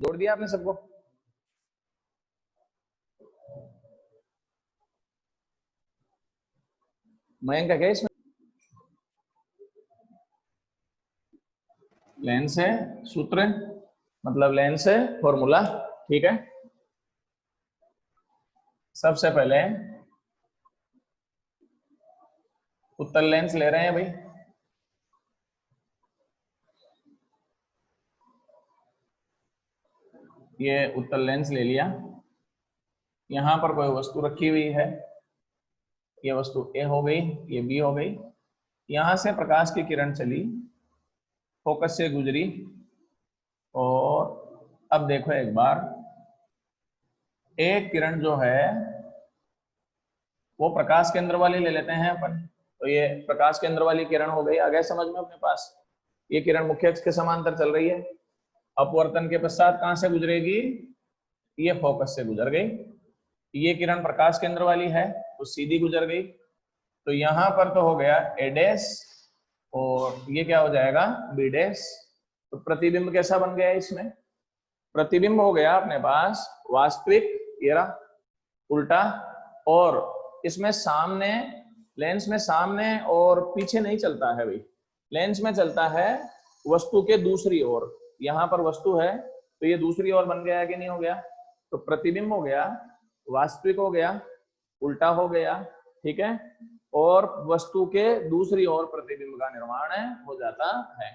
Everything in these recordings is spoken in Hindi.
जोड़ दिया आपने सबको? मयंक का क्या इसमें? लेंस है सूत्र, मतलब लेंस है फॉर्मूला, ठीक है। सबसे पहले उत्तल लेंस ले रहे हैं भाई, ये उत्तल लेंस ले लिया। यहां पर कोई वस्तु रखी हुई है, ये वस्तु ए हो गई, ये बी हो गई। यहां से प्रकाश की किरण चली, फोकस से गुजरी, और अब देखो एक बार, एक किरण जो है वो प्रकाश केंद्र वाली ले लेते हैं अपन। तो ये प्रकाश केंद्र वाली किरण हो गई, आ गया समझ में अपने पास। ये किरण मुख्य अक्ष के समांतर चल रही है, अपवर्तन के पश्चात कहां से गुजरेगी? ये फोकस से गुजर गई। ये किरण प्रकाश केंद्र वाली है तो सीधी गुजर गई, तो यहां पर तो हो गया ए डैश, और ये क्या हो जाएगा? B dash. तो प्रतिबिंब कैसा बन गया इसमें? प्रतिबिंब हो गया अपने पास वास्तविक, ये रहा उल्टा, और इसमें सामने, लेंस में सामने और पीछे नहीं चलता है भाई, लेंस में चलता है वस्तु के दूसरी ओर। यहां पर वस्तु है तो ये दूसरी ओर बन गया है कि नहीं हो गया? तो प्रतिबिंब हो गया, वास्तविक हो गया, उल्टा हो गया, ठीक है, और वस्तु के दूसरी ओर प्रतिबिंब का निर्माण हो जाता है।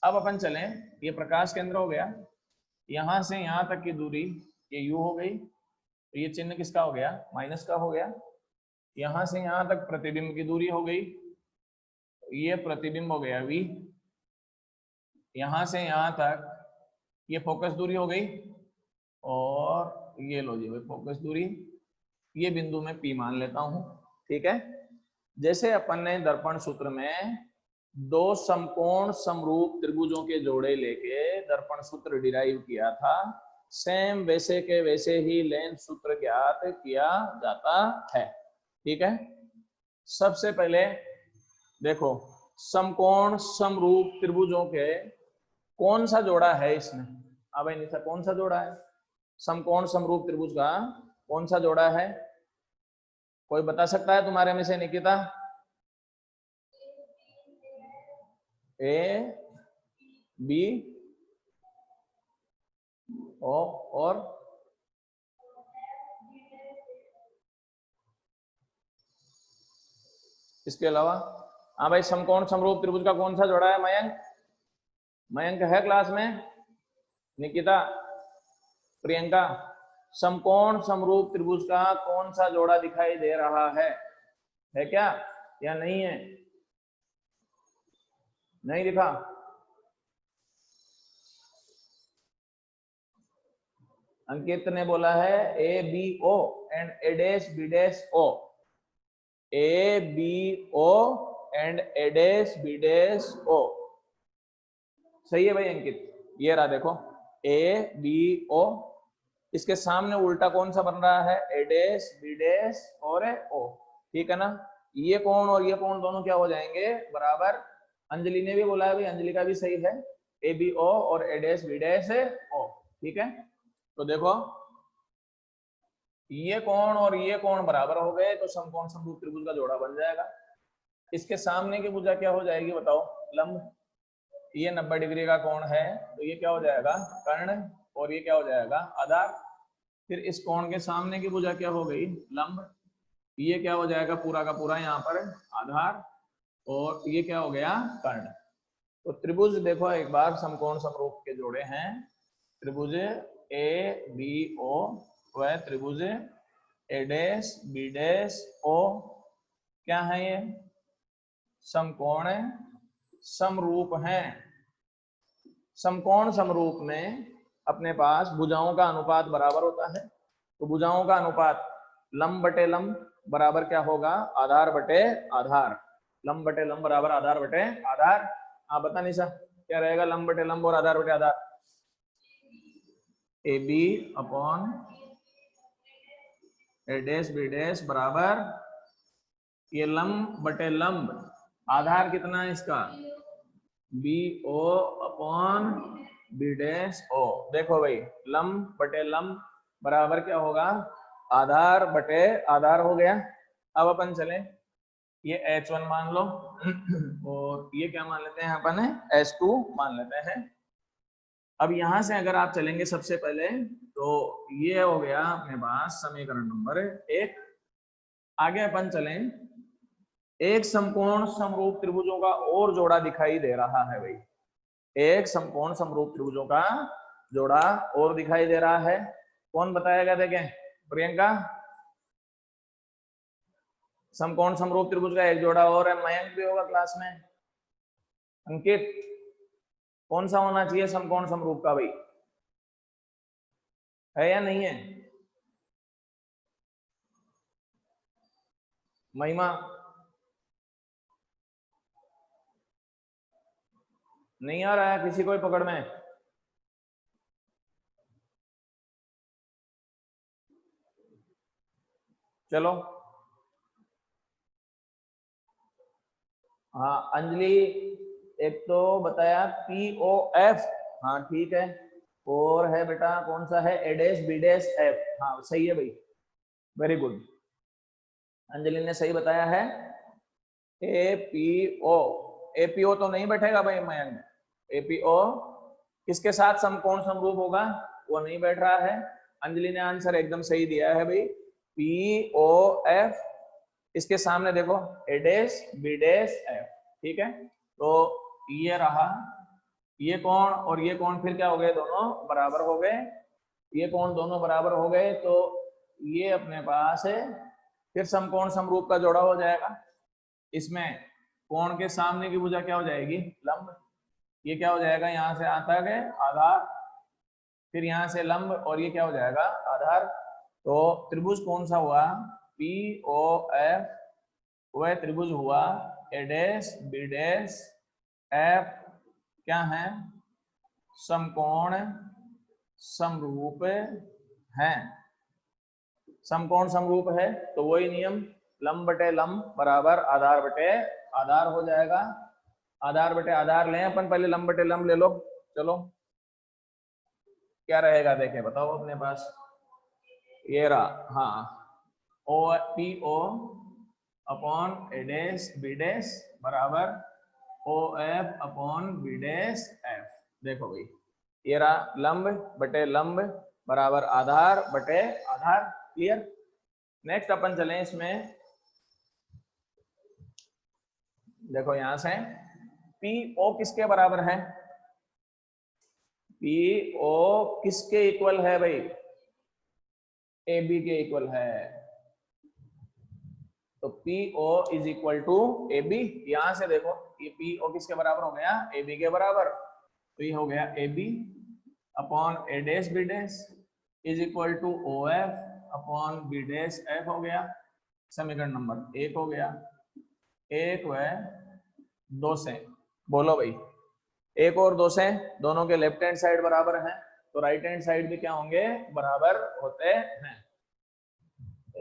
अब अपन चलें, ये प्रकाश केंद्र हो गया, यहां से यहां तक की दूरी ये यू हो गई, तो ये चिन्ह किसका हो गया? माइनस का हो गया। यहां से यहां तक प्रतिबिंब की दूरी हो गई, ये प्रतिबिंब हो गया वी। यहां से यहां तक ये फोकस दूरी हो गई, और ये लो जी भाई फोकस दूरी, ये बिंदु में पी मान लेता हूं, ठीक है। जैसे अपन ने दर्पण सूत्र में दो समकोण समरूप त्रिभुजों के जोड़े लेके दर्पण सूत्र डिराइव किया था, सेम वैसे के वैसे ही लेंस सूत्र ज्ञात किया जाता है, ठीक है। सबसे पहले देखो, समकोण समरूप त्रिभुजों के कौन सा जोड़ा है इसमें? अब निशा कौन सा जोड़ा है? समकोण समरूप त्रिभुज का कौन सा जोड़ा है? कोई बता सकता है तुम्हारे में से? निकिता? ए बी ओ और इसके अलावा? हाँ भाई, समकोण समरूप त्रिभुज का कौन सा जोड़ा है? मयंक? मयंक है क्लास में? निकिता? प्रियंका? समकोण समरूप त्रिभुज का कौन सा जोड़ा दिखाई दे रहा है क्या, या नहीं है? नहीं दिखा? अंकित ने बोला है A B O and A dash B dash O, A B O and A dash B dash O. सही है भाई अंकित, ये रहा देखो ए बी ओ, इसके सामने उल्टा कौन सा बन रहा है? ए डैश बी डैश और ओ, ठीक है ना। ये कोण और ये कोण दोनों क्या हो जाएंगे? बराबर। अंजलि ने भी बोला है भाई, अंजलि का भी सही है, ए बी ओ और ए डैश बी डैश ओ, ठीक है। तो देखो ये कोण और ये कोण बराबर हो गए तो समकोण समरूप त्रिभुज का जोड़ा बन जाएगा। इसके सामने की भुजा क्या हो जाएगी बताओ? लंब। ये 90 डिग्री का कोण है तो ये क्या हो जाएगा? कर्ण, और ये क्या हो जाएगा? आधार। फिर इस कोण के सामने की भुजा क्या हो गई? लंब। ये क्या हो जाएगा? पूरा का पूरा यहाँ पर आधार, और ये क्या हो गया? कर्ण। तो त्रिभुज देखो एक बार, समकोण समरूप के जोड़े हैं, त्रिभुज ए बी ओ व त्रिभुज ए डैश बी डैश ओ, क्या है ये? समकोण समरूप हैं। समकोण समरूप में अपने पास भुजाओं का अनुपात बराबर होता है, तो भुजाओं का अनुपात लंब बटे लंब बराबर क्या होगा? आधार बटे आधार। लंब बटे लंब बराबर आधार बटे आधार। हाँ बता निशा, क्या रहेगा लंब बटे लंब और आधार बटे आधार? A B upon A dash B dash बराबर, ये लंब बटे लंब, आधार कितना है इसका? B O upon B dash O. देखो भाई लंब बटे लंब बराबर क्या होगा, आधार बटे आधार हो गया। अब अपन चले, ये H1 मान लो और ये क्या मान लेते हैं अपन H2 मान लेते हैं। अब यहां से अगर आप चलेंगे सबसे पहले तो ये हो गया अपने पास समीकरण नंबर 1। आगे अपन चलें, एक समकोण समरूप त्रिभुजों का और जोड़ा दिखाई दे रहा है भाई, एक समकोण समरूप त्रिभुजों का जोड़ा और दिखाई दे रहा है। कौन बताएगा, देखें प्रियंका। समकोण समरूप त्रिभुज का एक जोड़ा और है, मयंक भी होगा क्लास में। अंकित, कौन सा होना चाहिए समकोण समरूप का भाई, है या नहीं है? महिमा, नहीं आ रहा है किसी को पकड़ में? चलो हाँ अंजलि, एक तो बताया POF, हाँ ठीक है। और है बेटा कौन सा है, A dash B dash F, हाँ सही है भाई, वेरी गुड। अंजलि ने सही बताया है APO। APO तो नहीं बैठेगा भाई मयंक, APO किसके साथ समकोण समरूप होगा, वो नहीं बैठ रहा है। अंजलि ने आंसर एकदम सही दिया है भाई, POF। इसके सामने देखो A dash B dash F, ठीक है। तो ये रहा, ये कोण और ये कोण फिर क्या हो गए, दोनों बराबर हो गए। ये कोण दोनों बराबर हो गए तो ये अपने पास है फिर समकोण समरूप का जोड़ा हो जाएगा। इसमें कोण के सामने की भुजा क्या हो जाएगी, लंब। ये क्या हो जाएगा, यहाँ से आता है आधार, फिर यहाँ से लंब और ये क्या हो जाएगा, आधार। तो त्रिभुज कौन सा हुआ, POF, वह त्रिभुज हुआ A dash B dash F, क्या है, समकोण समरूप है। समकोण समरूप है तो वही नियम, लंब बटे लंब बराबर आधार बटे आधार हो जाएगा। आधार बटे आधार लें अपन, पहले लंब बटे लंब ले लो। चलो क्या रहेगा देखें, बताओ अपने पास। ये रहा, हाँ PO upon A dash B dash बराबर OF upon B dash F। देखो भाई ये रहा लंब बटे लंब बराबर आधार बटे आधार, क्लियर। नेक्स्ट अपन चलें इसमें, देखो यहां से PO किसके बराबर है, PO किसके इक्वल है भाई, AB के इक्वल है। तो PO is equal to AB। यहां से देखो ये PO किसके बराबर हो गया, AB के बराबर। तो ये हो गया AB upon A dash B dash is equal to OF upon B dash F हो गया। समीकरण नंबर 1 हो गया। एक व दो से, बोलो भाई, एक और दो से दोनों के लेफ्ट हैंड साइड बराबर हैं तो राइट हैंड साइड भी क्या होंगे, बराबर होते हैं।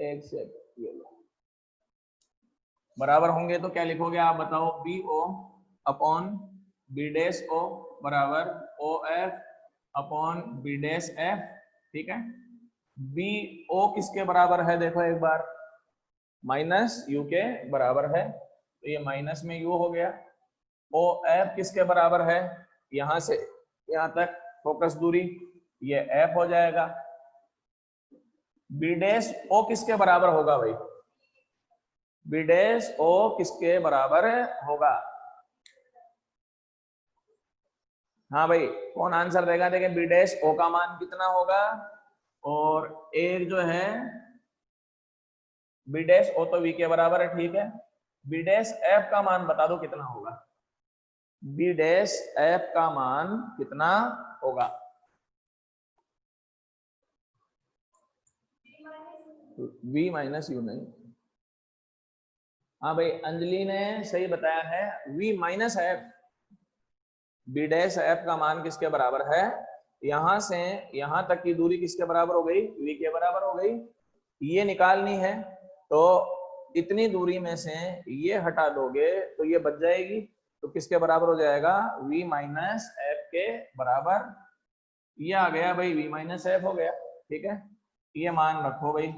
एक से ये लो बराबर होंगे तो क्या लिखोगे आप बताओ, BO upon B dash O बराबर OF upon B dash F, ठीक है। BO किसके बराबर है, देखो एक बार, माइनस U के बराबर है तो ये माइनस में U हो गया। OF किसके बराबर है, यहां से यहां तक फोकस दूरी, ये F हो जाएगा। B डैश O किसके बराबर होगा भाई, B डैश O किसके बराबर होगा, हाँ भाई कौन आंसर देगा, देखें B डैश O का मान कितना होगा, और एक जो है B डैश O तो V के बराबर है, ठीक है। B डैश F का मान बता दो कितना होगा, B डैश F का मान कितना होगा, V माइनस U नहीं, हाँ भाई अंजलि ने सही बताया है, V minus F। B dash F का मान किसके बराबर है, यहां से यहां तक की दूरी किसके बराबर हो गई, V के बराबर हो गई। ये निकालनी है तो इतनी दूरी में से ये हटा दोगे तो ये बच जाएगी, तो किसके बराबर हो जाएगा, V माइनस F के बराबर, ये आ गया भाई v माइनस एफ हो गया। ठीक है, ये मान रखो भाई,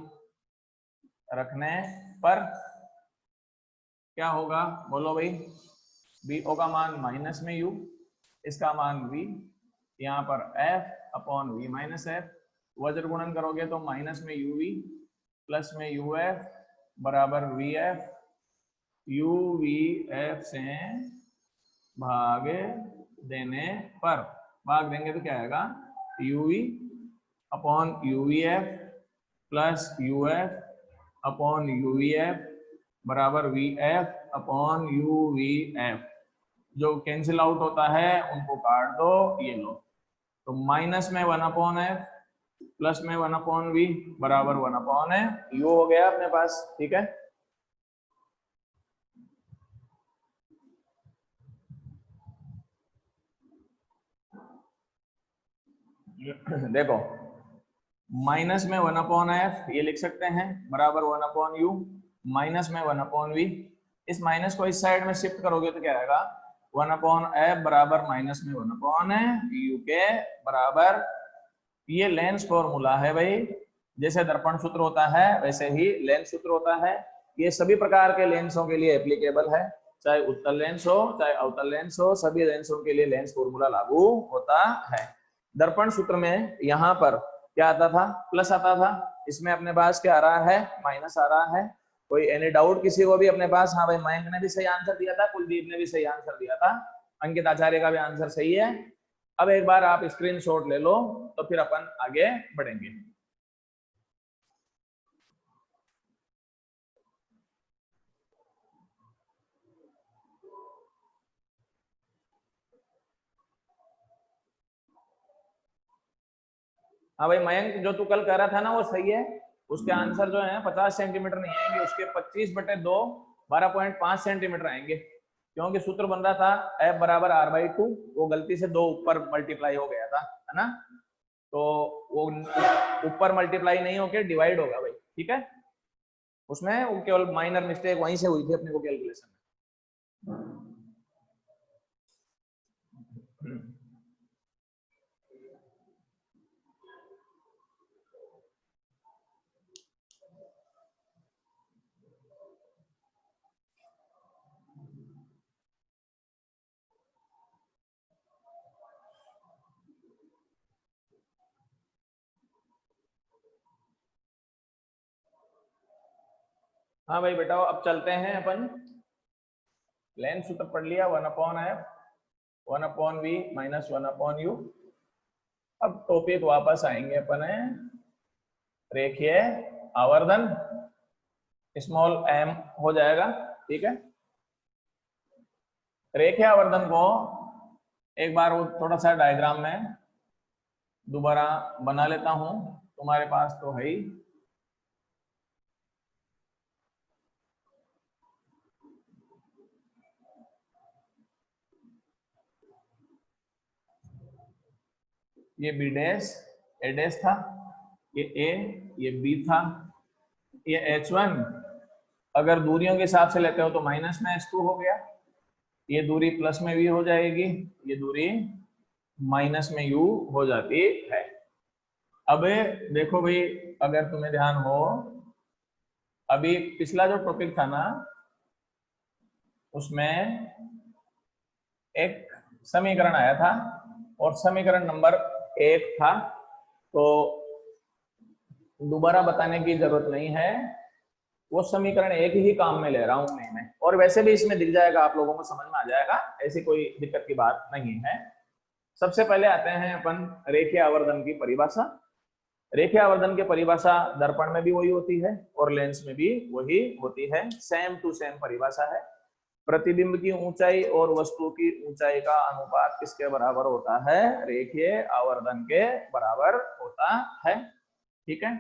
रखने पर क्या होगा बोलो भाई, बी ओ का मान माइनस में u, इसका मान v, यहाँ पर f upon v minus F, वज्र गुणन करोगे तो माइनस में uv प्लस में uf बराबर vf, uvf से भाग देने पर, भाग देंगे तो क्या आएगा, uv upon uvf plus uf upon uvf बराबर vf अपॉन uvf, जो कैंसिल आउट होता है उनको काट दो, ये लो, तो माइनस में 1 अपॉन एफ प्लस में 1 अपॉन वी बराबर 1 अपॉन है यू हो गया अपने पास। ठीक है, देखो माइनस में 1 अपॉन एफ ये लिख सकते हैं बराबर 1 अपॉन यू, माइनस में 1 अपॉन वी, इस माइनस को इस साइड में शिफ्ट करोगे तो क्या आएगा, 1 अपॉन एफ बराबर माइनस में 1 अपॉन यू के बराबर, ये लेंस फॉर्मूला है भाई, जैसे दर्पण सूत्र होता है वैसे ही लेंस सूत्र होता है, ये सभी प्रकार के लेंसों के लिए एप्लीकेबल है, चाहे उत्तल लेंस हो चाहे अवतल लेंस हो, सभी लेंसों के लिए लेंस फॉर्मूला लागू होता है। दर्पण सूत्र में यहाँ पर क्या आता था, प्लस आता था, इसमें अपने पास क्या आ रहा है, माइनस आ रहा है। कोई एनी डाउट किसी को भी अपने पास, हाँ भाई मयंक ने भी सही आंसर दिया था, कुलदीप ने भी सही आंसर दिया था, अंकित आचार्य का भी आंसर सही है। अब एक बार आप स्क्रीनशॉट ले लो तो फिर अपन आगे बढ़ेंगे। हाँ भाई मयंक, जो तू कल कह रहा था ना वो सही है, उसके आंसर जो है 50 सेंटीमीटर नहीं आएंगे, उसके 25/2 12.5 सेंटीमीटर आएंगे, क्योंकि सूत्र बन रहा था F बराबर r/2, वो गलती से 2 ऊपर मल्टीप्लाई हो गया था, है ना, तो वो ऊपर मल्टीप्लाई नहीं होके डिवाइड होगा भाई। ठीक है, उसमें वो केवल माइनर मिस्टेक वहीं से हुई थी अपने को कैलकुलेशन में। हाँ भाई बेटा, अब चलते हैं अपन, लेंस सूत्र पढ़ लिया, 1 upon F 1 upon V minus 1 upon U. अब टॉपिक वापस आएंगे अपन है रेखीय आवर्धन, स्मॉल एम हो जाएगा। ठीक है, रेखीय आवर्धन को एक बार वो थोड़ा सा डायग्राम में दोबारा बना लेता हूं, तुम्हारे पास तो है ही। ये बी डैश ए डैश था, ये ए, ये बी था, ये H1 अगर दूरियों के हिसाब से लेते हो तो माइनस में H2 हो गया, ये दूरी प्लस में v हो जाएगी, ये दूरी माइनस में u हो जाती है। अब देखो भाई, अगर तुम्हें ध्यान हो, अभी पिछला जो टॉपिक था ना उसमें एक समीकरण आया था और समीकरण नंबर 1 था, तो दोबारा बताने की जरूरत नहीं है, वो समीकरण एक ही काम में ले रहा हूं मैं, और वैसे भी इसमें दिख जाएगा, आप लोगों को समझ में आ जाएगा, ऐसी कोई दिक्कत की बात नहीं है। सबसे पहले आते हैं अपन रेखीय आवर्धन की परिभाषा। रेखीय आवर्धन की परिभाषा दर्पण में भी वही होती है और लेंस में भी वही होती है, सेम टू सेम परिभाषा है। प्रतिबिंब की ऊंचाई और वस्तु की ऊंचाई का अनुपात किसके बराबर होता है, रेखीय आवर्धन के बराबर होता है। ठीक है,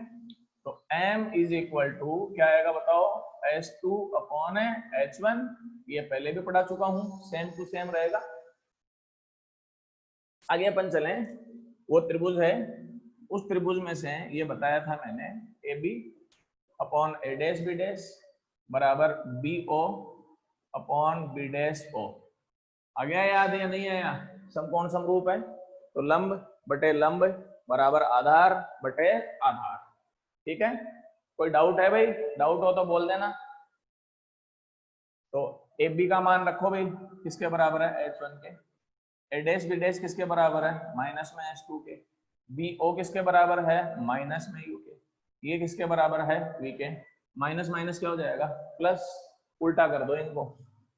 तो m इज इक्वल टू क्या आएगा बताओ, S2 अपॉन H1, ये पहले भी पढ़ा चुका हूं, सेम टू सेम रहेगा। आगे अपन चलें, वो त्रिभुज है, उस त्रिभुज में से ये बताया था मैंने AB upon A dash B dash बराबर BO upon B dash O। आ गया याद या नहीं आया, समकोण समरूप है, तो लंब बटे लंब बराबर आधार बटे आधार। ठीक है, कोई डाउट है भाई? डाउट हो तो बोल देना। तो ए बी का मान रखो भाई, किसके बराबर है? H1 के। ए डैश बी डैश किसके बराबर है? माइनस में H2 के। बी ओ किसके बराबर है? माइनस में यू के। ये किसके बराबर है? वी के। माइनस माइनस क्या हो जाएगा? प्लस। उल्टा कर दो इनको,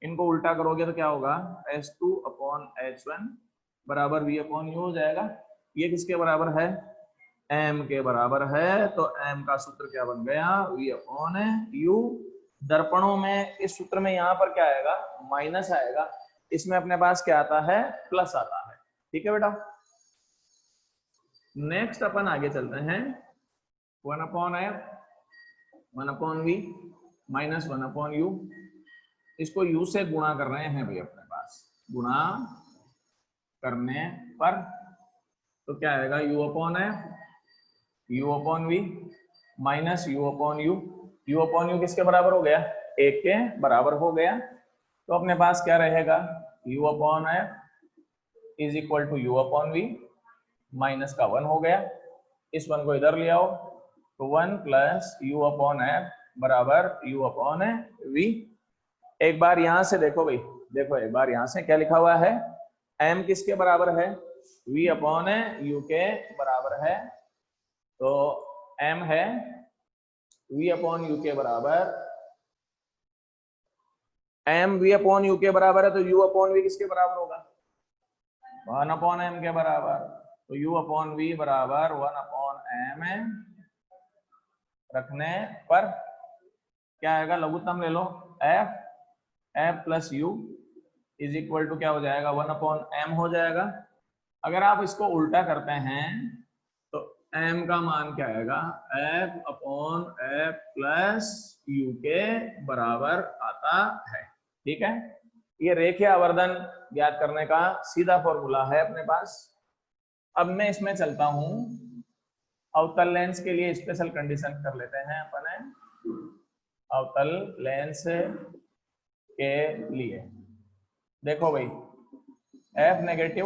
इनको उल्टा करोगे तो क्या होगा? H2 अपॉन H1 बराबर V अपॉन यू हो जाएगा। ये किसके बराबर है? m के बराबर है। तो m का सूत्र क्या बन गया? V upon you. दर्पणों में इस सूत्र में यहाँ पर क्या आएगा? माइनस आएगा, इसमें अपने पास क्या आता है? प्लस आता है। ठीक है बेटा। नेक्स्ट अपन आगे चलते हैं। 1 upon F 1 upon V minus 1 upon U. इसको u से गुणा कर रहे हैं भाई अपने पास। गुणा करने पर तो क्या आएगा? u upon F u upon V minus u upon U. u upon U किसके बराबर हो गया? 1 के बराबर हो गया। तो अपने पास क्या रहेगा? u upon F is equal to u upon V. Minus का 1 हो गया, इस 1 को इधर ले आओ, तो 1 प्लस यू अपॉन एफ बराबर यू अपॉन वी। एक बार यहां से देखो भाई, देखो एक बार यहां से क्या लिखा हुआ है? m किसके बराबर है? v अपॉन यू के बराबर है। तो m है v अपॉन यू के बराबर, m v अपॉन यू के बराबर है, तो u अपॉन v किसके बराबर होगा? 1 अपॉन m के बराबर। तो u अपॉन v बराबर 1 अपॉन m रखने पर क्या आएगा? लघुत्तम ले लो, f plus U is equal to क्या हो जाएगा? 1 अपॉन m हो जाएगा। अगर आप इसको उल्टा करते हैं तो m का मान क्या आएगा? f upon f plus you के बराबर आता है। ठीक है, ये रेखीय आवर्धन ज्ञात करने का सीधा फॉर्मूला है अपने पास। अब मैं इसमें चलता हूं, अवतल लेंस के लिए स्पेशल कंडीशन कर लेते हैं अपन। अवतल लेंस के लिए देखो भाई, f नेगेटिव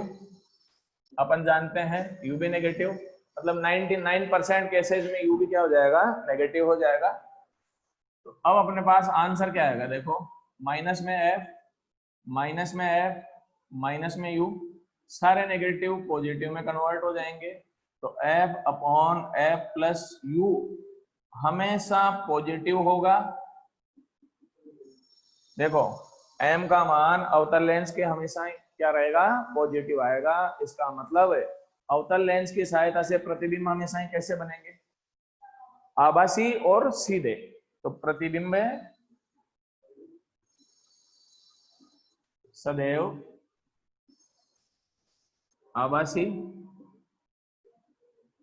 अपन जानते हैं, u भी नेगेटिव, मतलब 99% केसेज में u भी क्या हो जाएगा? नेगेटिव हो जाएगा। तो अब अपने पास आंसर क्या आएगा? देखो, माइनस में f माइनस में f माइनस में u, सारे नेगेटिव पॉजिटिव में कन्वर्ट हो जाएंगे। तो f upon f plus you हमेशा पॉजिटिव होगा। देखो, m का मान अवतल लेंस के हमेशा क्या रहेगा? पॉजिटिव आएगा। इसका मतलब है अवतल लेंस की सहायता से प्रतिबिंब हमेशा ही कैसे बनेंगे? आभासी और सीधे। तो प्रतिबिंब सदैव आभासी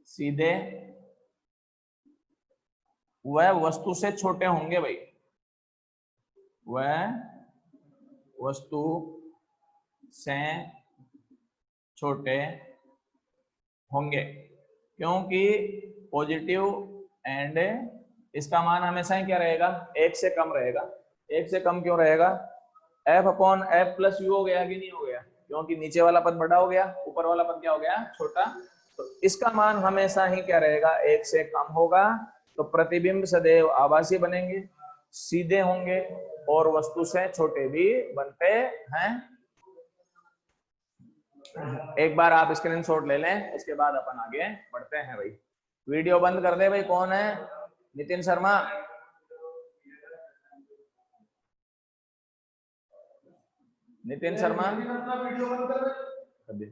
सीधे वह वस्तु से छोटे होंगे भाई, वह वस्तु से छोटे होंगे, क्योंकि पॉजिटिव एंड इसका मान हमेशा ही क्या रहेगा? 1 से कम रहेगा। 1 से कम क्यों रहेगा? f upon f plus you हो गया कि नहीं हो गया? क्योंकि नीचे वाला पद बड़ा हो गया, ऊपर वाला पद क्या हो गया? छोटा। तो इसका मान हमेशा ही क्या रहेगा? 1 से कम होगा। तो प्रतिबिंब सदैव आभासी बनेंगे, सीधे होंगे और वस्तु से छोटे भी बनते हैं। एक बार आप स्क्रीनशॉट ले लें, उसके बाद अपन आगे बढ़ते हैं भाई। वीडियो बंद कर दे भाई। कौन है? नितिन शर्मा। नितिन शर्मा वीडियो बंद कर दे।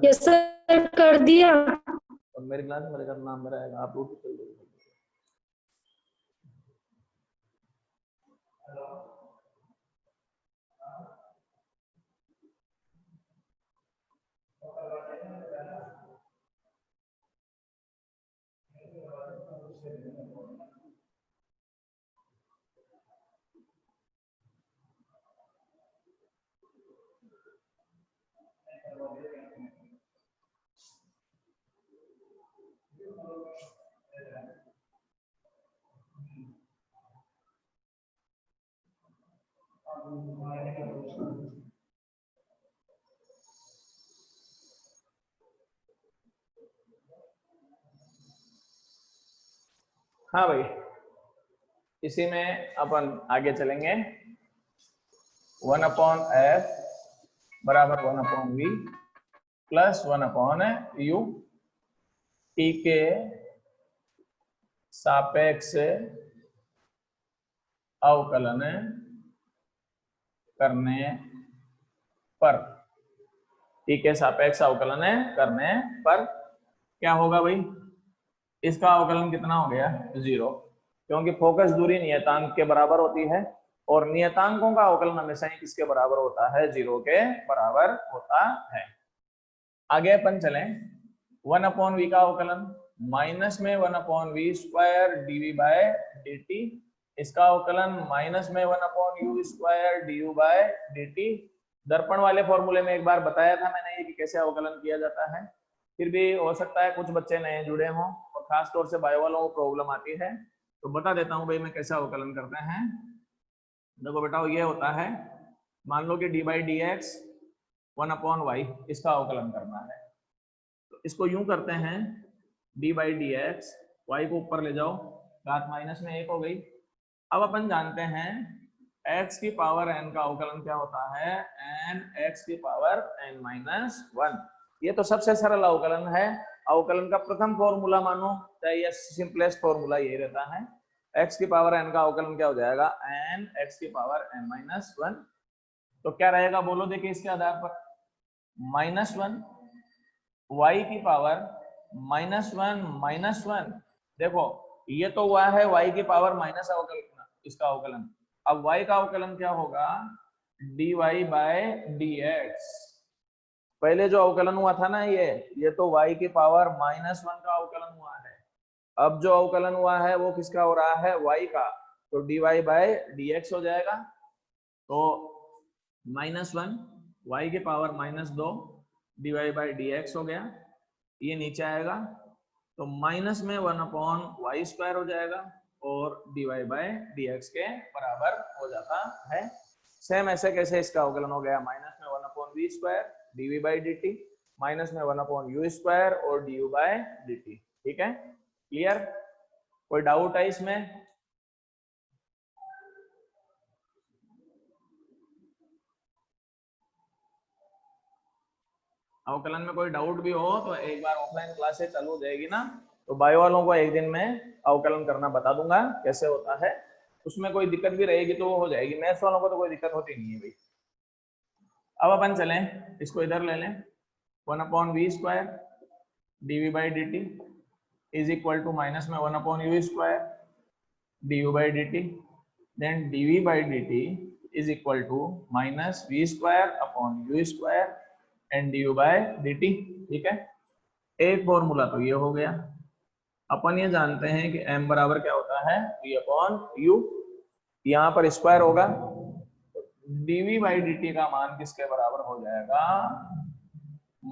यस सर, कर दिया। और मेरे क्लास में मेरा नाम मेरा आएगा, आप उठ के चल। हाँ भाई, इसी में अपन आगे चलेंगे। 1/f बराबर 1/v प्लस 1/u टी के सापेक्ष अवकलन करने पर, टी के सापेक्ष अवकलन करने पर क्या होगा भाई, इसका अवकलन कितना हो गया 0, क्योंकि फोकस दूरी नियतांक के बराबर होती है और नियतांकों का अवकलन हमेशा ही किसके बराबर होता है, 0 के बराबर होता है। आगे अपन चलें, 1/v का अवकलन माइनस में 1/v square dv bye dt, इसका अवकलन माइनस में 1/u square du by dt। दर्पण वाले फॉर्मूले में एक बार बताया था मैंने ये कि कैसे अवकलन किया जाता है, फिर भी हो सकता है कुछ बच्चे नए जुड़े हों और खास तौर से बायो वालों को प्रॉब्लम आती है, तो बता देता हूँ भाई मैं कैसे अवकलन करते हैं। देखो बेटा, ये होता है, मान लो कि d by D x 1/y इसका अवकलन करना है, तो इसको यूं करते हैं, d by D X, Y को ऊपर ले जाओ, घात माइनस में 1 हो गई। अब अपन जानते हैं x की पावर n का अवकलन क्या होता है, n x की पावर n माइनस 1। ये तो सबसे सरल अवकलन है, अवकलन का प्रथम फॉर्मूला मानो, चाहे ये सिंपलेस्ट फॉर्मूला यही रहता है। x की पावर n का अवकलन क्या हो जाएगा, n x की पावर n माइनस 1। तो क्या रहेगा बोलो, देखिए इसके आधार पर, -1 y की पावर -1 माइनस 1। देखो ये तो हुआ है y की पावर माइनस अवकलन, इसका अवकलन। अब y का अवकलन क्या होगा, dy बाय dx। पहले जो अवकलन हुआ था ना, ये तो y की पावर -1 का अवकलन हुआ है। अब जो अवकलन हुआ है वो किसका हो रहा है, y का, तो dy बाय dx हो जाएगा। तो -1 y की पावर -2 dy बाय dx हो गया, ये नीचे आएगा तो माइनस में 1/y स्क्वायर हो जाएगा और dy बाय dx के बराबर हो जाता है। सेम ऐसे कैसे इसका अवकलन हो गया, माइनस में 1/v square dv by dt, minus में 1/u स्क्वायर और du बाय dt। ठीक है, क्लियर? कोई डाउट है इसमें? अवकलन में कोई डाउट भी हो तो एक बार ऑफलाइन क्लासेस चालू हो जाएगी ना, तो बायो वालों को एक दिन में अवकलन करना बता दूंगा कैसे होता है, उसमें कोई दिक्कत भी रहेगी तो वो हो जाएगी, मैथ्स वालों को तो कोई दिक्कत होती नहीं है भाई। अब अपन चलें, इसको इधर ले लें, 1/v square dv by dt is equal to minus में 1/u square du by dt, then dv by dt is equal to minus v square upon u square and du by dt। ठीक है, एक फॉर्मूला तो ये हो गया। अपन ये जानते हैं कि m बराबर क्या होता है, v अपॉन u, यहाँ पर स्क्वायर होगा, dv बाई dt का मान किसके बराबर हो जाएगा,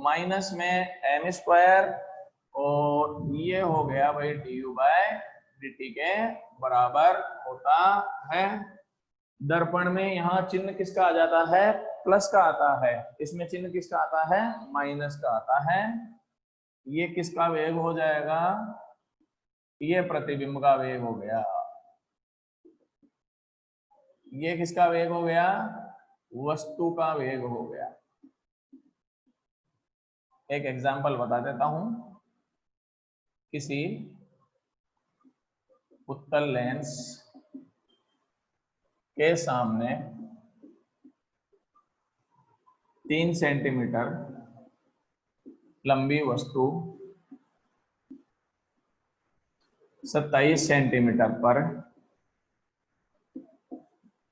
माइनस में m स्क्वायर और ये हो गया भाई du बाय dt के बराबर होता है। दर्पण में यहाँ चिन्ह किसका आ जाता है, प्लस का आता है, इसमें चिन्ह किसका आता है, माइनस का आता है। ये किसका वेग हो जाएगा, ये प्रतिबिंब का वेग हो गया। ये किसका वेग हो गया, वस्तु का वेग हो गया। एक एग्जांपल बता देता हूं, किसी उत्तल लेंस के सामने 3 सेंटीमीटर लंबी वस्तु 27 सेंटीमीटर पर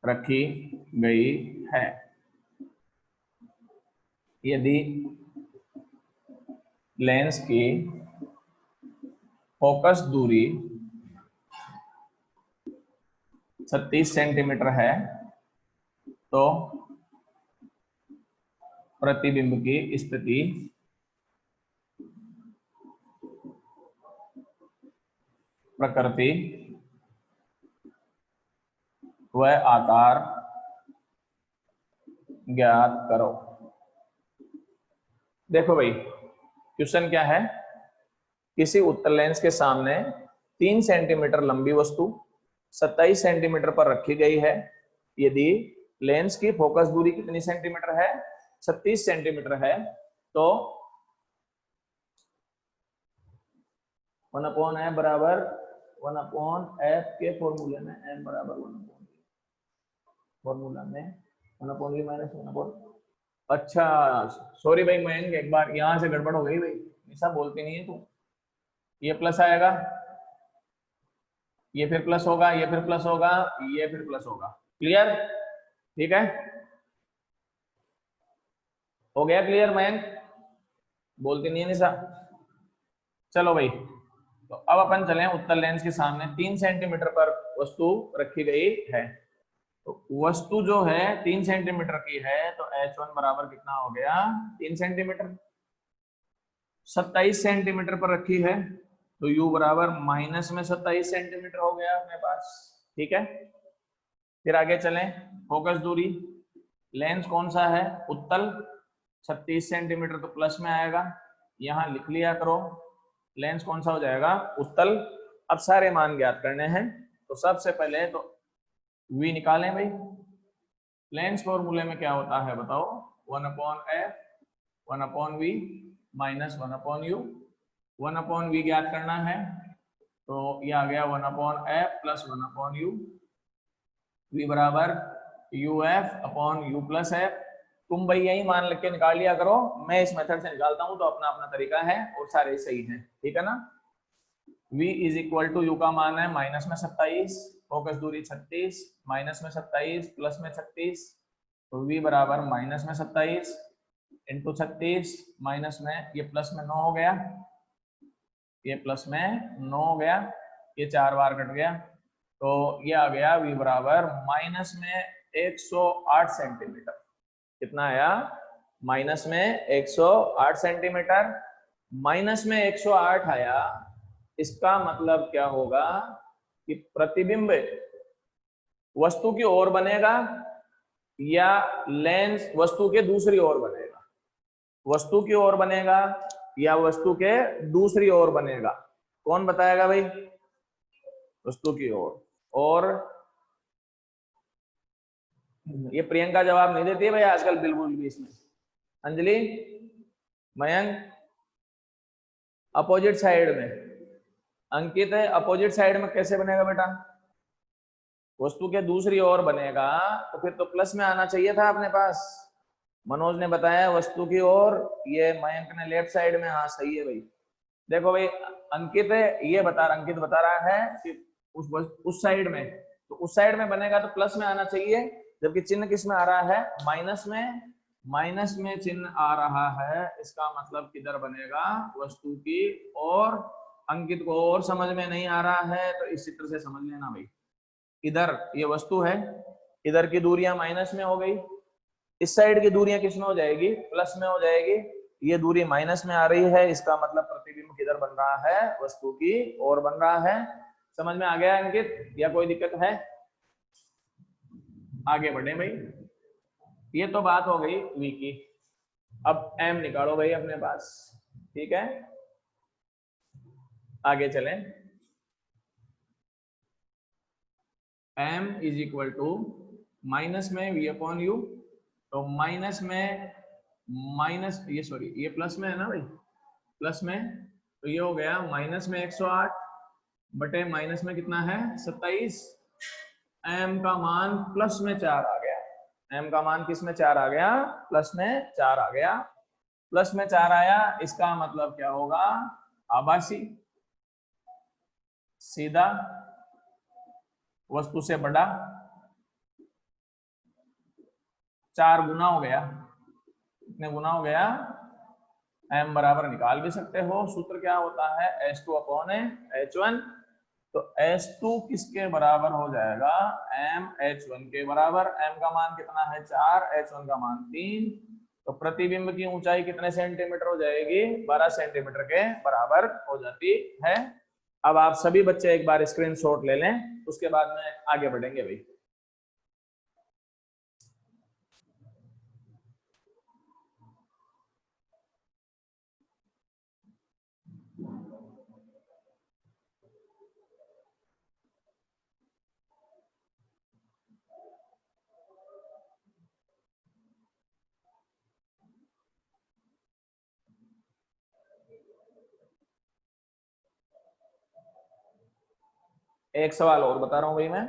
रखी गई है। यदि लेंस की फोकस दूरी 36 सेंटीमीटर है तो प्रतिबिंब की स्थिति प्रकृति व आकार ज्ञात करो। देखो भाई, क्वेश्चन क्या है, किसी उत्तल लेंस के सामने 3 सेंटीमीटर लंबी वस्तु 27 सेंटीमीटर पर रखी गई है। यदि लेंस की फोकस दूरी कितनी सेंटीमीटर है? 36 सेंटीमीटर है। तो 1/f बराबर 1/f के फॉर्मूले में m बराबर 1/v, फॉर्मूला में 1/v माइनस 1/। अच्छा सॉरी भाई मयंक, एक बार यहाँ से गड़बड़ हो गई भाई, निशा बोलती नहीं है तू। ये प्लस आएगा, ये फिर प्लस होगा, ये फिर प्लस होगा, ये फिर प्लस होगा। क्लियर? ठीक है, हो गया क्लियर मयंक? बोलती नहीं है निशा। चलो भाई, तो अब अपन चलें उत्तल लेंस के सामने। 3 सेंटीमीटर पर वस्तु रखी गई है। तो वस्तु जो है 3 सेंटीमीटर की है, तो H1 बराबर कितना हो गया? 3 सेंटीमीटर। 27 सेंटीमीटर पर रखी है, तो U बराबर माइनस में 27 सेंटीमीटर हो गया अपने पास। ठीक है, फिर आगे चलें। फोकस दूरी, लेंस कौन सा है? उत्तल। 36 सेंटीमीटर तो प्लस में आएगा, यहां लिख लिया करो। लेंस कौन सा हो जाएगा? उत्तल। अब सारे मान ज्ञात करने हैं, तो सबसे पहले तो V निकालें भाई। लेंस फॉर्मूले में क्या होता है बताओ? 1/f 1/v minus 1/u। 1/v ज्ञात करना है, तो ये आ गया 1/f प्लस 1/u। v बराबर uf/u प्लस f। तुम भाई यही मान लिख के निकाल लिया करो, मैं इस मेथड से निकालता हूं, तो अपना अपना तरीका है और सारे सही हैं। ठीक है ना? v is equal to, U का मान है माइनस में 27, फोकस दूरी 36, माइनस में 27 प्लस में 36, तो v बराबर माइनस में 27 इंटू 36 माइनस में, ये प्लस में 9 हो गया, ये प्लस में 9 हो गया, ये 4 बार कट गया, तो ये आ गया v बराबर माइनस में 108 सेंटीमीटर। कितना आया? माइनस में 108 सेंटीमीटर। माइनस में 108 आया, इसका मतलब क्या होगा कि प्रतिबिंब वस्तु की ओर बनेगा या लेंस वस्तु के दूसरी ओर बनेगा? वस्तु की ओर बनेगा या वस्तु के दूसरी ओर बनेगा? कौन बताएगा भाई? वस्तु की ओर। और ये प्रियंका जवाब नहीं देती है भाई आजकल बिल्कुल भी इसमें। अंजलि, मयंक, अपोजिट साइड में। अंकित है, अपोजिट साइड में कैसे बनेगा बेटा? वस्तु के दूसरी ओर बनेगा, तो फिर तो प्लस में आना चाहिए था अपने पास। मनोज ने बताया वस्तु की ओर, ये मयंक ने लेफ्ट साइड में। हाँ सही है भाई। देखो भाई अंकित ये अंकित बता रहा है कि उस साइड में, तो उस साइड में बनेगा तो प्लस में आना चाहिए, जबकि चिन्ह किस में आ रहा है? माइनस में। माइनस में चिन्ह आ रहा है, इसका मतलब किधर बनेगा? वस्तु की ओर। अंकित को और समझ में नहीं आ रहा है, तो इस चित्र से समझ लेना भाई। इधर ये वस्तु है, इधर की दूरियां माइनस में हो गई, इस साइड की दूरियां किस में हो जाएगी? प्लस में हो जाएगी। ये दूरी माइनस में आ रही है, इसका मतलब प्रतिबिंब किधर बन रहा है? वस्तु की ओर बन रहा है। समझ में आ गया अंकित, या कोई दिक्कत है? आगे बढ़े भाई, ये तो बात हो गई v की। अब m निकालो भाई अपने पास। ठीक है, आगे चलें। m is equal to minus में v/u, तो माइनस में माइनस, ये सॉरी ये प्लस में है ना भाई, प्लस में, तो ये हो गया माइनस में 108 बटे माइनस में कितना है? 27। m का मान प्लस में 4 आ गया। m का मान किस में 4 आ गया? प्लस में 4 आ गया। प्लस में 4 आया, इसका मतलब क्या होगा? आभासी। सीधा वस्तु से बड़ा 4 गुना हो गया। कितने गुना हो गया? m बराबर निकाल भी सकते हो, सूत्र क्या होता है? S2/H1। तो S2 किसके बराबर हो जाएगा? m H1 के बराबर। m का मान कितना है? 4, H1 का मान 3। तो प्रतिबिंब की ऊंचाई कितने सेंटीमीटर हो जाएगी? 12 सेंटीमीटर के बराबर हो जाती है। अब आप सभी बच्चे एक बार स्क्रीनशॉट ले लें, उसके बाद में आगे बढ़ेंगे भाई। एक सवाल और बता रहा हूं भाई मैं।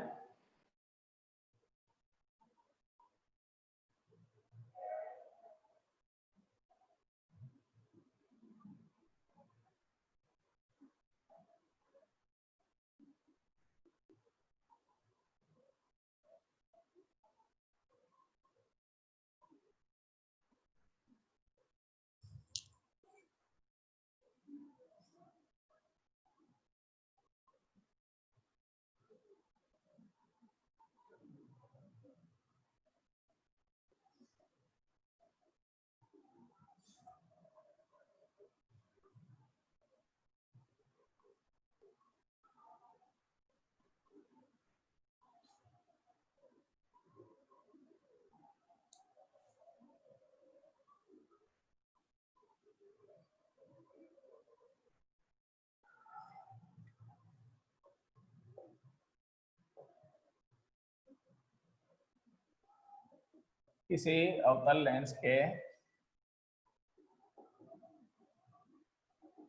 किसी अवतल लेंस के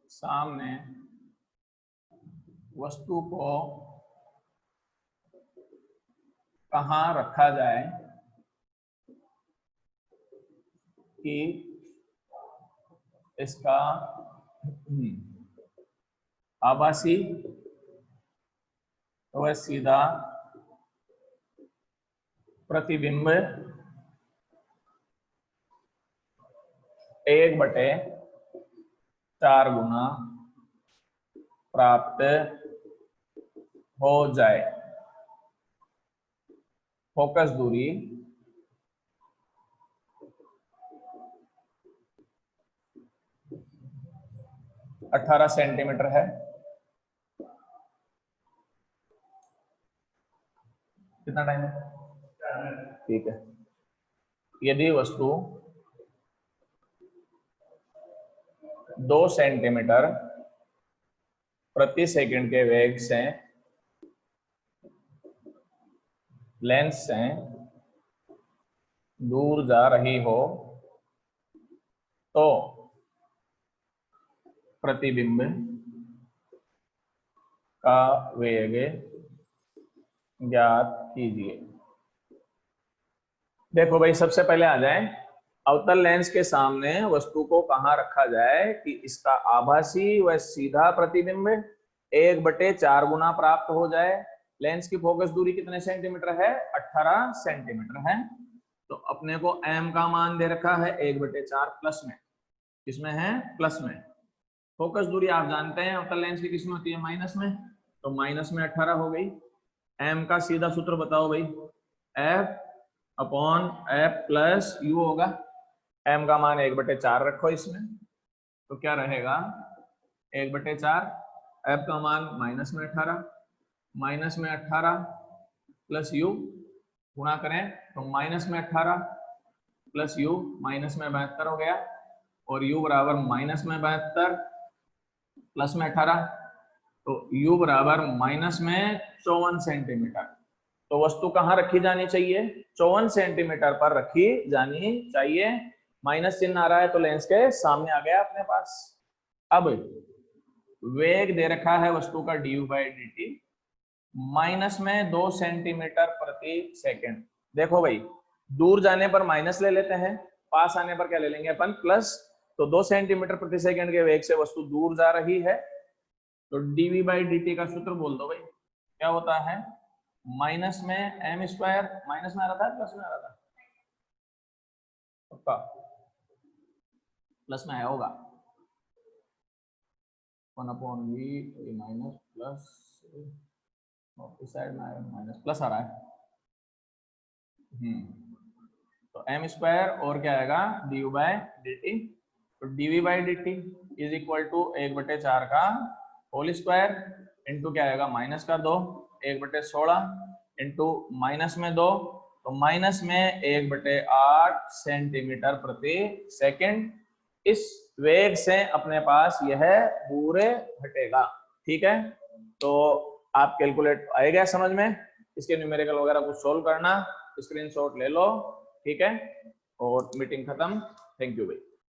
सामने वस्तु को कहाँ रखा जाए कि इसका आभासी व सीधा प्रतिबिंब 1/4 गुना प्राप्त हो जाए। फोकस दूरी 18 सेंटीमीटर है। कितना टाइम है? ठीक है। यदि वस्तु 2 सेंटीमीटर प्रति सेकंड के वेग से लेंस से दूर जा रही हो तो प्रतिबिंब का वेग ज्ञात कीजिए। देखो भाई, सबसे पहले आ जाए अवतल लेंस के सामने वस्तु को कहां रखा जाए कि इसका आभासी व सीधा प्रतिबिंब 1/4 गुना प्राप्त हो जाए। लेंस की फोकस दूरी कितने सेंटीमीटर है? 18 सेंटीमीटर है। तो अपने को m का मान दे रखा है 1/4 प्लस में, किसमें है? प्लस में। फोकस दूरी आप जानते हैं अवतल लेंस की किसमें होती है? माइनस में। तो माइनस में 18 हो गई। m का सीधा सूत्र बताओ भाई, F/F प्लस u होगा। m का मान 1/4 रखो इसमें, तो क्या रहेगा? 1/4। f का मान माइनस में 18 प्लस u गुणा करें तो माइनस में 18 प्लस u माइनस में 72 हो गया, और u बराबर माइनस में 72 प्लस में 18, तो u बराबर माइनस में 54 सेंटीमीटर। तो वस्तु कहाँ रखी जानी चाहिए? 54 सेंटीमीटर पर रखी जानी चाहिए। माइनस चिन्ह आ रहा है तो लेंस के सामने आ गया अपने पास। अब वेग दे रखा है वस्तु का du/dt माइनस में 2 सेंटीमीटर प्रति सेकंड। देखो भाई, दूर जाने पर माइनस ले लेते हैं, पास आने पर क्या ले लेंगे अपन? प्लस। तो 2 सेंटीमीटर प्रति सेकंड के वेग से वस्तु दूर जा रही है, तो dv/dt का सूत्र बोल दो भाई, क्या होता है? माइनस में m², माइनस में आ रहा था प्लस में आ रहा था? पक्का प्लस में आया होगा। 1/v माइनस प्लस, इस साइड में माइनस प्लस आ रहा है। तो m² और क्या आएगा? du/dt। तो dv/dt इज इक्वल टू 1/4 का होल स्क्वायर इंटू क्या आएगा? माइनस का 2, 1/16 इंटू माइनस में 2, तो माइनस में 1/8 सेंटीमीटर प्रति सेकंड। इस वेग से अपने पास यह पूरे हटेगा। ठीक है, तो आप कैलकुलेट आएगा समझ में? इसके न्यूमेरिकल वगैरह कुछ सोल्व करना, स्क्रीनशॉट ले लो। ठीक है, और मीटिंग खत्म। थैंक यू भाई।